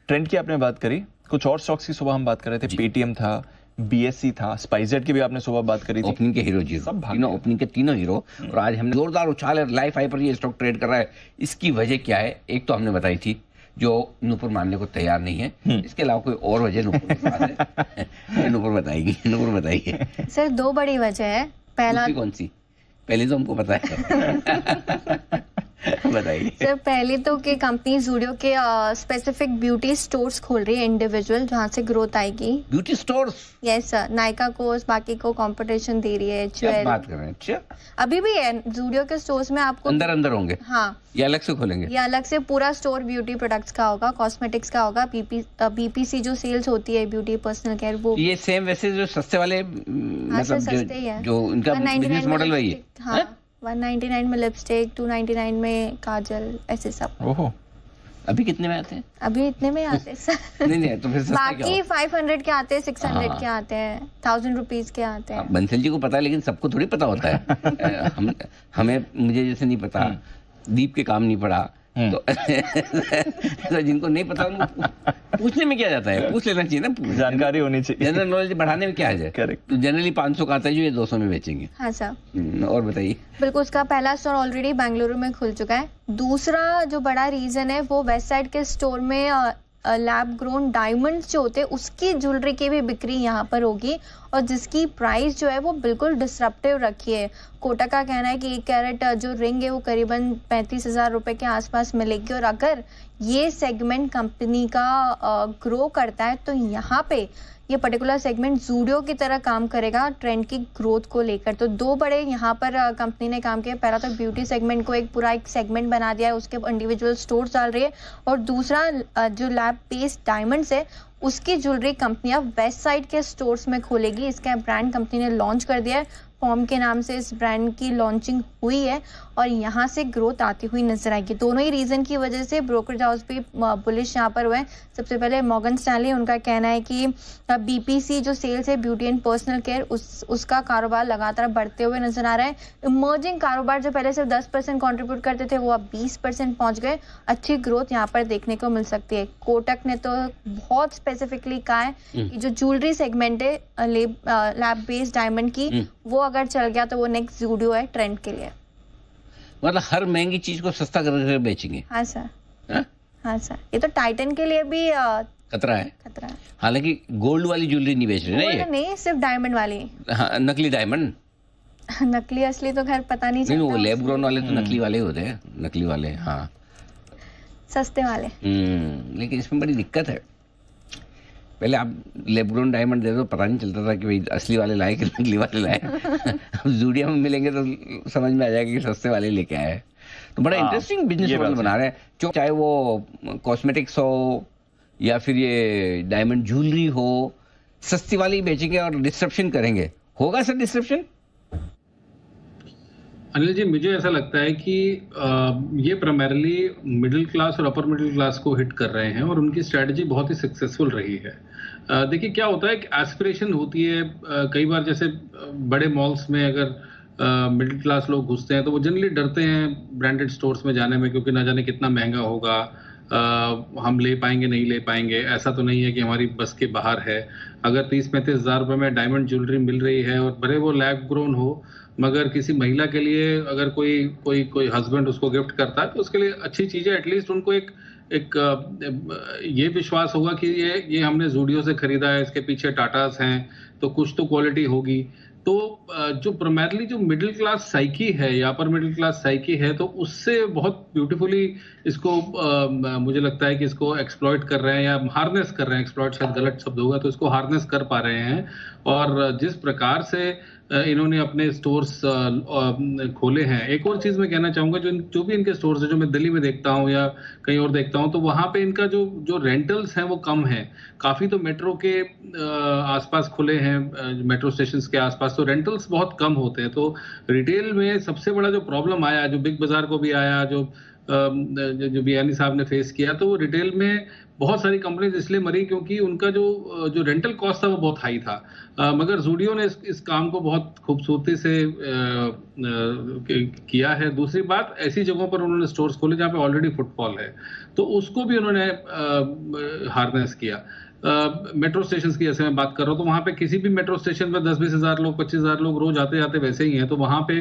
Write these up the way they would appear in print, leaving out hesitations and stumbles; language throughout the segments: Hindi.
ट्रेंड की आपने बात करी, कुछ और स्टॉक्स की सुबह हम बात कर रहे थे, पेटीएम था, बीएससी था, स्पाइसजेट की भी आपने सुबह बात करी थी। ओपनिंग के हीरो जीरो, सब भाग तीनों ओपनिंग के तीनों हीरो। और आज हमने जोरदार उछाल है, लाइफ हाई पर ये स्टॉक ट्रेड कर रहा है। इसकी वजह क्या है? एक तो हमने बताई थी जो नूपुर मानने को तैयार नहीं है, इसके अलावा कोई और वजह नूपुर के पास है। नूपुर बताएगी, नूपुर बताइए। सर 2 बड़ी वजह है। पहला कौन सी? पहले तो हमको पता है। बताइए सर। पहली तो कि कंपनी ज़ूडियो के स्पेसिफिक ब्यूटी स्टोर्स खोल रही है इंडिविजुअल, जहाँ से ग्रोथ आएगी। Beauty stores? Yes sir. Nykaa को बाकी को कंपटीशन दे रही है। क्या बात कर रहे हैं? अच्छा, अभी भी है ज़ूडियो के स्टोर्स में आपको अंदर होंगे? हाँ, ये अलग से खोलेंगे? ये अलग से पूरा स्टोर ब्यूटी प्रोडक्ट्स का होगा, कॉस्मेटिक्स का होगा। बीपीसी जो सेल्स होती है ब्यूटी पर्सनल केयर, वो ये सेम वैसे जो सस्ते वाले मतलब सस्ते ही है। जो उनका बिजनेस मॉडल वही है। हाँ, 199 में लिपस्टिक, 299 में काजल, ऐसे सब। ओहो, अभी कितने में आते हैं? अभी इतने में आते हैं सर। नहीं तो फिर बाकी 500 के आते हैं, 600 के आते हैं, 1000 रुपीज के आते हैं। बंसल जी को पता है, लेकिन सबको थोड़ी पता होता है। हमें मुझे जैसे नहीं पता, दीप के काम नहीं पड़ा, तो जिनको नहीं पता उनको पूछने में क्या जाता है? पूछ लेना चाहिए ना, जानकारी होनी चाहिए। जनरल नॉलेज बढ़ाने में क्या है? करेक्ट। तो जनरली 500 का आता है जो ये 200 में बेचेंगे। हाँ सर। और बताइए। बिल्कुल, उसका पहला स्टोर ऑलरेडी बेंगलुरु में खुल चुका है। दूसरा जो बड़ा रीजन है वो वेस्ट साइड के स्टोर में लैब ग्रोन डायमंड्स जो होते हैं उसकी ज्वेलरी की भी बिक्री यहाँ पर होगी, और जिसकी प्राइस जो है वो बिल्कुल डिसरप्टिव रखी है। कोटक का कहना है कि 1 कैरेट जो रिंग है वो करीबन 35,000 रुपए के आसपास मिलेगी। और अगर ये सेगमेंट कंपनी का ग्रो करता है तो यहाँ पे ये पर्टिकुलर सेगमेंट ज़ूडियो की तरह काम करेगा ट्रेंड की ग्रोथ को लेकर। तो 2 बड़े यहाँ पर कंपनी ने काम किया। पहला तो ब्यूटी सेगमेंट को एक सेगमेंट बना दिया है, उसके इंडिविजुअल स्टोर्स डाल रही है। और दूसरा जो लैब बेस्ड डायमंड्स है उसकी ज्वेलरी कंपनियां वेस्ट साइड के स्टोर्स में खोलेगी। इसका ब्रांड कंपनी ने लॉन्च कर दिया है, फॉर्म के नाम से इस ब्रांड की लॉन्चिंग हुई है और यहाँ से ग्रोथ आती हुई नजर आएगी। दोनों ही रीजन की वजह से ब्रोकरेज हाउस भी बुलिश यहाँ पर हुए हैं। सबसे पहले मॉर्गन स्टैनली, उनका कहना है कि बीपीसी जो सेल्स है ब्यूटी एंड पर्सनल केयर उसका कारोबार लगातार बढ़ते हुए नजर आ रहा है। इमर्जिंग कारोबार जो पहले सिर्फ 10% कॉन्ट्रीब्यूट करते थे वो अब 20% पहुंच गए। अच्छी ग्रोथ यहाँ पर देखने को मिल सकती है। कोटक ने तो बहुत स्पेसिफिकली कहा है कि जो ज्वेलरी सेगमेंट है लैब बेस्ड डायमंड की, वो अगर चल गया तो वो नेक्स्ट ज़ूडियो है ट्रेंड के लिए। मतलब हर महंगी चीज को सस्ता करके बेचेंगे? हाँ सर। हाँ सर, ये तो टाइटन के लिए भी खतरा है। हालांकि गोल्ड वाली ज्वेलरी नहीं बेच रहे ना ये? नहीं, सिर्फ डायमंड वाली। हाँ, नकली डायमंड। नकली असली तो खैर पता नहीं चलता। वो लैब ग्रोन वाले तो नकली वाले होते हैं, नकली वाले। हाँ, सस्ते वाले। लेकिन इसमें बड़ी दिक्कत है। पहले आप लैब ग्रोन डायमंड दे दो, पता नहीं चलता था कि भाई असली वाले लाए कि नकली वाले लाए। अब ज़ूडियो में मिलेंगे तो समझ में आ जाएगा कि सस्ते वाले लेके आए। तो बड़ा इंटरेस्टिंग बिजनेस मॉडल बना रहे हैं। चाहे वो कॉस्मेटिक्स हो या फिर ये डायमंड ज्वेलरी हो, सस्ती वाली बेचेंगे और डिस्ट्रप्शन करेंगे। होगा सर डिस्ट्रप्शन? अनिल जी, मुझे ऐसा लगता है कि ये प्राइमरली मिडिल क्लास और अपर मिडिल क्लास को हिट कर रहे हैं और उनकी स्ट्रेटजी बहुत ही सक्सेसफुल रही है। देखिए क्या होता है कि एस्पिरेशन होती है कई बार, जैसे बड़े मॉल्स में अगर मिडिल क्लास लोग घुसते हैं तो वो जनरली डरते हैं ब्रांडेड स्टोर्स में जाने में, क्योंकि ना जाने कितना महंगा होगा, हम ले पाएंगे नहीं ले पाएंगे। ऐसा तो नहीं है कि हमारी बस के बाहर है। अगर 30-35 हज़ार रुपये में डायमंड ज्वेलरी मिल रही है और भले वो लैब ग्रोन हो, मगर किसी महिला के लिए अगर कोई हस्बैंड उसको गिफ्ट करता है तो उसके लिए अच्छी चीज़ है। एटलीस्ट उनको एक ये विश्वास होगा कि ये हमने ज़ूडियो से खरीदा है, इसके पीछे टाटास हैं तो कुछ तो क्वालिटी होगी। तो जो प्राइमरली जो मिडिल क्लास साइकी है या अपर मिडिल क्लास साइकी है, तो उससे बहुत ब्यूटीफुली इसको मुझे लगता है कि इसको एक्सप्लॉइट कर रहे हैं या हार्नेस कर रहे हैं। एक्सप्लॉइट शायद गलत शब्द होगा, तो इसको हार्नेस कर पा रहे हैं। और जिस प्रकार से इन्होंने अपने स्टोर्स खोले हैं। एक और चीज़ मैं कहना चाहूँगा, जो भी इनके स्टोर्स है, जो मैं दिल्ली में देखता हूँ या कहीं और देखता हूँ, तो वहाँ पे इनका जो रेंटल्स हैं वो कम है। काफ़ी तो मेट्रो के आसपास खुले हैं, मेट्रो स्टेशन के आसपास, तो रेंटल्स बहुत कम होते हैं। तो रिटेल में सबसे बड़ा जो प्रॉब्लम आया, जो बिग बाजार को भी आया, जो जो बियानी साहब ने फेस किया, तो वो रिटेल में बहुत सारी कंपनीज इसलिए मरी क्योंकि उनका जो रेंटल कॉस्ट था वो बहुत हाई था। मगर ज़ूडियो ने इस काम को बहुत खूबसूरती से किया है। दूसरी बात, ऐसी जगहों पर उन्होंने स्टोर्स खोले जहाँ पे ऑलरेडी फुटफॉल है, तो उसको भी उन्होंने हार्नेस किया। मेट्रो स्टेशन की जैसे मैं बात कर रहा हूँ, तो वहाँ पे किसी भी मेट्रो स्टेशन पे 10-20 हज़ार लोग, 25 हज़ार लोग रोज आते जाते वैसे ही हैं, तो वहाँ पे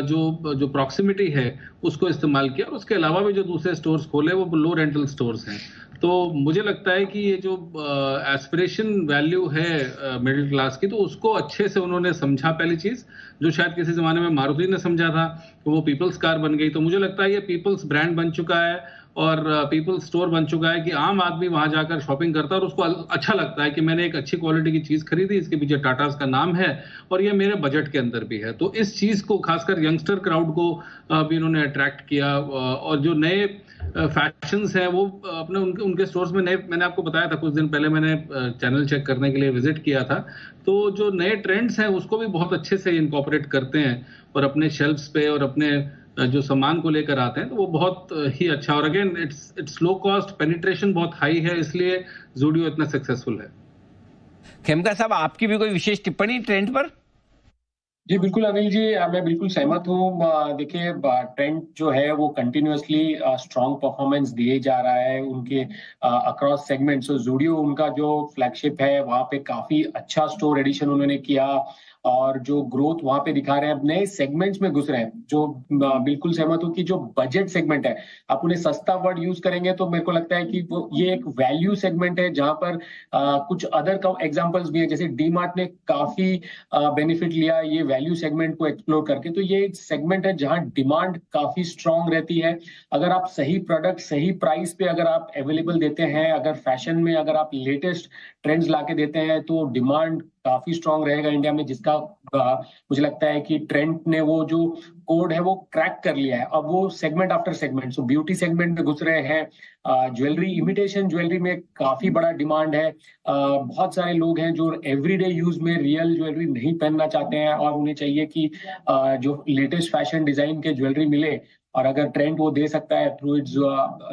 जो प्रॉक्सिमिटी है उसको इस्तेमाल किया। और उसके अलावा भी जो दूसरे स्टोर्स खोले वो लो रेंटल स्टोर्स हैं। तो मुझे लगता है कि ये जो एस्पिरेशन वैल्यू है मिडिल क्लास की, तो उसको अच्छे से उन्होंने समझा। पहली चीज जो शायद किसी जमाने में मारुति ने समझा था, तो वो पीपल्स कार बन गई। तो मुझे लगता है ये पीपल्स ब्रांड बन चुका है और पीपल्स स्टोर बन चुका है कि आम आदमी वहां जाकर शॉपिंग करता है और उसको अच्छा लगता है कि मैंने एक अच्छी क्वालिटी की चीज खरीदी, इसके पीछे टाटास का नाम है और ये मेरे बजट के अंदर भी है। तो इस चीज को खासकर यंगस्टर क्राउड को भी इन्होंने अट्रैक्ट किया। और जो नए फैशंस हैं वो अपने उनके स्टोर्स में नए, मैंने आपको बताया था कुछ दिन पहले, मैंने चैनल चेक करने के लिए विजिट किया था, तो जो नए ट्रेंड्स हैं उसको भी बहुत अच्छे से इनकॉर्पोरेट करते हैं और अपने शेल्फ्स पे और अपने जो सामान को लेकर आते हैं, तो वो बहुत ही अच्छा। और again it's low cost, penetration बहुत हाई है, इसलिए ज़ूडियो इतना सक्सेसफुल है। खेमका साहब, आपकी भी कोई विशेष टिप्पणी ट्रेंड पर? जी बिल्कुल अनिल जी, मैं बिल्कुल सहमत हूँ। देखिए, ट्रेंड जो है वो कंटिन्यूअसली स्ट्रॉन्ग परफॉर्मेंस दिए जा रहा है उनके अक्रॉस सेगमेंट्स। तो ज़ूडियो उनका जो फ्लैगशिप है वहाँ पे काफी अच्छा स्टोर एडिशन उन्होंने किया और जो ग्रोथ वहां पे दिखा रहे हैं, अब नए सेगमेंट्स में घुस रहे हैं। जो बिल्कुल सहमत हूँ कि जो बजट सेगमेंट है, आप उन्हें सस्ता वर्ड यूज करेंगे तो मेरे को लगता है कि वो ये एक वैल्यू सेगमेंट है जहां पर कुछ अदर एग्जांपल्स भी है, जैसे डी मार्ट ने काफी बेनिफिट लिया ये वैल्यू सेगमेंट को एक्सप्लोर करके। तो ये एक सेगमेंट है जहां डिमांड काफी स्ट्रांग रहती है। अगर आप सही प्रोडक्ट सही प्राइस पे अगर आप अवेलेबल देते हैं, अगर फैशन में अगर आप लेटेस्ट ट्रेंड्स लाके देते हैं, तो डिमांड काफी स्ट्रांग रहेगा इंडिया में, जिसका मुझे लगता है कि ट्रेंड ने वो जो कोड है वो क्रैक कर लिया है। अब वो सेगमेंट आफ्टर सेगमेंट, सो ब्यूटी सेगमेंट में घुस रहे हैं। ज्वेलरी, इमिटेशन ज्वेलरी में काफी बड़ा डिमांड है। बहुत सारे लोग हैं जो एवरीडे यूज में रियल ज्वेलरी नहीं पहनना चाहते हैं और उन्हें चाहिए कि जो लेटेस्ट फैशन डिजाइन के ज्वेलरी मिले, और अगर ट्रेंड वो दे सकता है थ्रू इट्स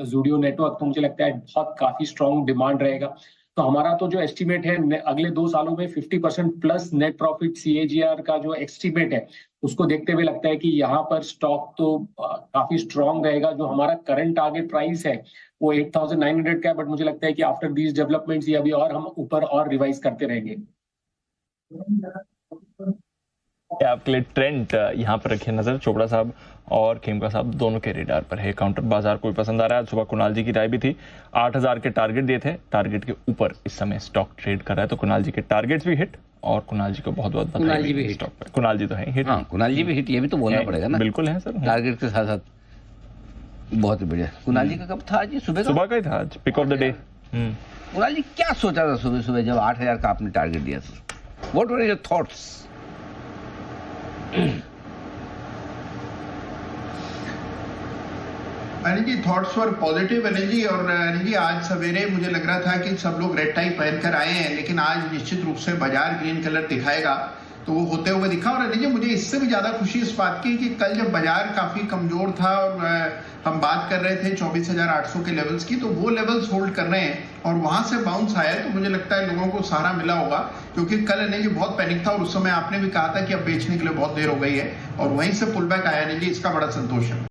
ज़ूडियो नेटवर्क, तो मुझे लगता है बहुत काफी स्ट्रांग डिमांड रहेगा। तो हमारा तो जो एस्टीमेट है अगले 2 सालों में 50% प्लस नेट प्रॉफिट CAGR का जो एस्टीमेट है, उसको देखते हुए लगता है कि यहाँ पर स्टॉक तो काफी स्ट्रांग रहेगा। जो हमारा करंट टारगेट प्राइस है वो 8,900 का है, बट मुझे लगता है कि आफ्टर दीज डेवलपमेंट्स ये अभी और हम ऊपर और रिवाइज करते रहेंगे। आपके लिए ट्रेंड यहाँ पर रखिए नजर। चोपड़ा साहब और खेमका साहब दोनों के रेडार पर है। काउंटर बाजार को भी पसंद आ रहा है। सुबह कुणाल जी की राय भी थी, 8,000 के टारगेट दिए थे, टारगेट के ऊपर इस समय स्टॉक ट्रेड कर रहा है। तो कुणाल जी के टारगेट्स भी हिट और कुणाल जी को बहुत बहुत कुणाल जी भी बधाई हिट। स्टॉक पर। कुणाल जी तो है हिट। हाँ, कुणाल जी भी हिट, ये भी तो बोलना पड़ेगा ना। बिल्कुल है सर, टारगेट के साथ साथ बहुत ही बढ़िया। कुणाल जी का कब था जी? सुबह का ही था आज, pick of the day. Kunal ji क्या सोचा था सुबह सुबह जब 8,000 का आपने टारगेट दिया था? What were your thoughts? Anil ji, thoughts were positive Anil ji. और अनिल जी, आज सवेरे मुझे लग रहा था कि सब लोग रेड टाई पहन कर आए हैं, लेकिन आज निश्चित रूप से बाजार ग्रीन कलर दिखाएगा, तो वो होते हुए दिखा। और अनिल जी, मुझे इससे भी ज्यादा खुशी इस बात की कि कल जब बाजार काफी कमजोर था और हम बात कर रहे थे 24,800 के लेवल्स की, तो वो लेवल्स होल्ड कर रहे हैं और वहां से बाउंस आया, तो मुझे लगता है लोगों को सहारा मिला होगा। क्योंकि कल अनिल जी बहुत पैनिक था और उस समय आपने भी कहा था कि अब बेचने के लिए बहुत देर हो गई है, और वहीं से पुल बैक आया अनिल जी, इसका बड़ा संतोष है।